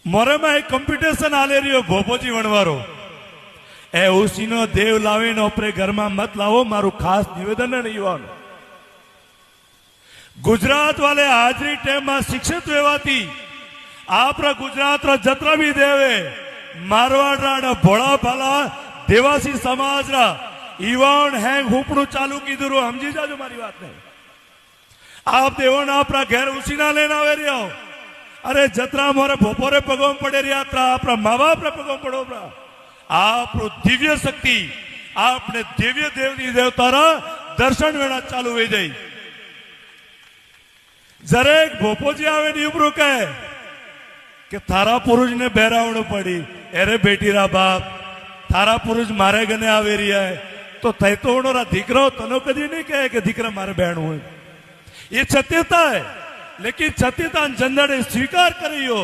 मोरे में एक कॉम्पिटिशन आले रही हो भोपोजी वणवारो ए उसीनो देव लावीने अपने घर में मत लावो मारू खास निवेदन है युवान गुजरात वाले हाजरी टाइम में शिक्षित वेवाती आपरा गुजरात रा जतरा भी देवे मारवाड़ रा भोळा भाला देवासी समाज रा युवान हैंग हुपड़ू चालू की दूर समझी जाजो मारी बात नहीं आप देवोन आपरा घर उसीना लेना आवे रियो अरे जतरा मोरे बपोरे पगोम पड़े रिया ता आपरा माँ बाप रे पगोम पड़ो आप दिव्य शक्ति आपने दिव्य देवी देवता रा दर्शन वेणा चालू हो जाए जरेक भोपोजी आवे नी उबरू कहे कि थारा पुरुष ने बहरावणु पड़ी अरे बेटी रा बाप थारा पुरुष मारे गने आवे रिया है तो तय तो उनोरा दीकरो तनो कदी नहीं कहे कि दीकरा मारे बहन हुए ये सत्यता है लेकिन सत्यता जनदड़े स्वीकार करियो